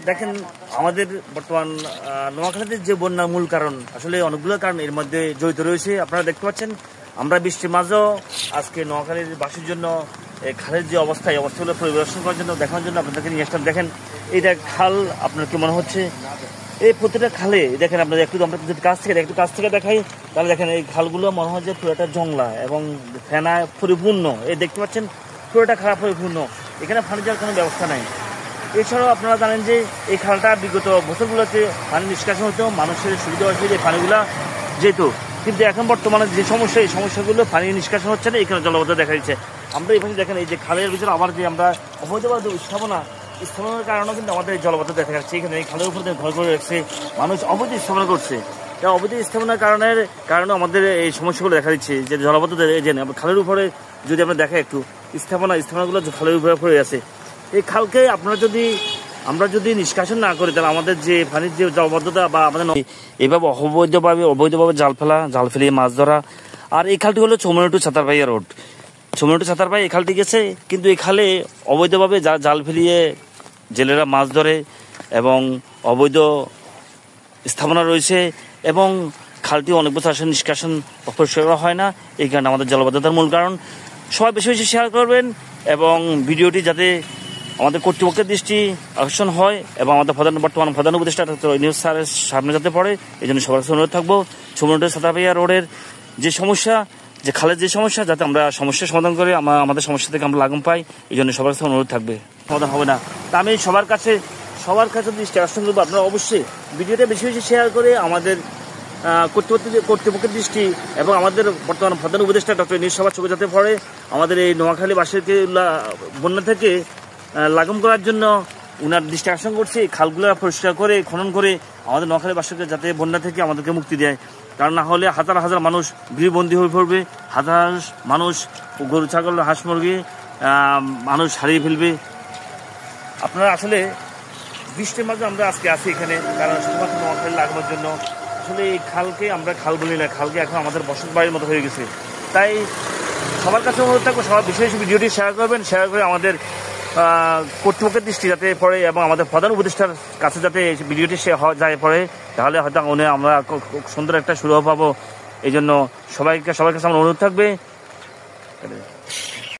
দেখেন আমাদের বর্তমান নোয়াখালীতে যে বন্যার মূল কারণ আসলে অনেকগুলো কারণ এর মধ্যে জড়িত রয়েছে। আপনারা দেখতে পাচ্ছেন আমরা বৃষ্টির মাঝেও আজকে নোয়াখালীর বাসীর জন্য খালের যে অবস্থা এই অবস্থাগুলো পরিদর্শন করার জন্য দেখানোর জন্য আপনাদেরকে নিয়ে আসলাম। দেখেন এইটা খাল, আপনার কি মনে হচ্ছে এই প্রতিটা খালে দেখেন আপনাদের আমরা যদি কাছ থেকে দেখাই তাহলে দেখেন এই খালগুলো মনে হয় যে পুরোটা জংলা এবং ফেনায় পরিপূর্ণ। এই দেখতে পাচ্ছেন পুরোটা খারাপ পরিপূর্ণ, এখানে পানি যাওয়ার কোনো ব্যবস্থা নাই। এছাড়াও আপনারা জানেন যে এই খালটা বিগত বছরগুলোতে পানি নিষ্কাশন হতো, মানুষের সুবিধা হয়েছে এই পানিগুলা যেত, কিন্তু এখন বর্তমানে যে সমস্যা এই সমস্যাগুলো পানি নিষ্কাশন হচ্ছে না, এখানে জলবদ্ধতা দেখা দিচ্ছে। আমরা এই পাশে দেখেন এই যে খালের ভিতরে আবার যে আমরা অবৈধভাবে স্থাপনার কারণেও কিন্তু আমাদের এই জলবদ্ধতা দেখা যাচ্ছে। এখানে এই খালের উপরে ঘর করে রাখছে, মানুষ অবৈধ স্থাপনা করছে। অবৈধ স্থাপনার কারণে আমাদের এই সমস্যাগুলো দেখা দিচ্ছে যে জলবদ্ধতা যে খালের উপরে যদি আমরা দেখা একটু স্থাপনাগুলো খালের উপরে পড়ে আছে। এই খালকে আমরা যদি নিষ্কাশন না করি তাহলে আমাদের যে পানির যে জলবদ্ধতা বা আমাদের এইভাবে অবৈধভাবে জাল ফেলিয়ে মাছ ধরা। আর এই খালটি হলো Choumoni to Chhatarpaiya road, Choumoni to Chhatarpai এই খালটি গেছে, কিন্তু এই খালে অবৈধভাবে জাল ফেলিয়ে জেলেরা মাছ ধরে এবং অবৈধ স্থাপনা রয়েছে এবং খালটি অনেক বছর আসলে নিষ্কাশন পরিষ্কার করা হয় না। এই কারণে আমাদের জলবদ্ধতার মূল কারণ। সবাই বেশি বেশি শেয়ার করবেন এবং ভিডিওটি যাতে আমাদের কর্তৃপক্ষের দৃষ্টি আকর্ষণ হয় এবং আমাদের বর্তমান প্রধান উপদেষ্টা নিউজ স্যারের সামনে যাতে পড়ে, এই জন্য সবার কাছে অনুরোধ থাকবো চৌমনি টু ছাতারপাইয়া রোডের যে সমস্যা, যে খালের যে সমস্যা, যাতে আমরা সমস্যার সমাধান করে আমাদের সমস্যা থেকে আমরা লাঘব পাই, এই জন্য সবার কাছে অনুরোধ থাকবে। সমাধান হবে না তা আমি সবার কাছে দৃষ্টি আকর্ষণ করবো। আপনারা অবশ্যই ভিডিওটা বেশি বেশি শেয়ার করে আমাদের কর্তৃপক্ষের দৃষ্টি এবং আমাদের বর্তমান প্রধান উপদেষ্টা ডক্টর নিউজ সবার চোখে যাতে পড়ে, আমাদের এই নোয়াখালীবাসীকে বন্যা থেকে লাঘব করার জন্য উনার দৃষ্টি আকর্ষণ করছে। খালগুলো পরিষ্কার করে খনন করে আমাদের নোয়াখালীবাসীকে যাতে বন্যা থেকে আমাদেরকে মুক্তি দেয়, কারণ না হলে হাজার হাজার মানুষ গৃহবন্দী হয়ে পড়বে, হাজার মানুষ গরু ছাগল হাঁস মুরগি মানুষ হারিয়ে ফেলবে। আপনারা আসলে বৃষ্টির মাঝে আমরা আজকে আছি এখানে, কারণ শুধুমাত্র নোয়াখালী লাগানোর জন্য। আসলে এই খালকে আমরা খাল বলি না, খালকে এখন আমাদের বসত বাড়ির মতো হয়ে গেছে। তাই সবার কাছে অনুরোধ থাকবো সবার বিশেষ ভিডিওটি শেয়ার করবেন, শেয়ার করে আমাদের কর্তৃপক্ষের দৃষ্টি যাতে পড়ে এবং আমাদের প্রধান উপদেষ্টার কাছে যাতে ভিডিওটি যায় পড়ে, তাহলে হয়তো আমরা সুন্দর একটা সুরাহা পাবো। এই জন্য সবার কাছে আমার অনুরোধ থাকবে।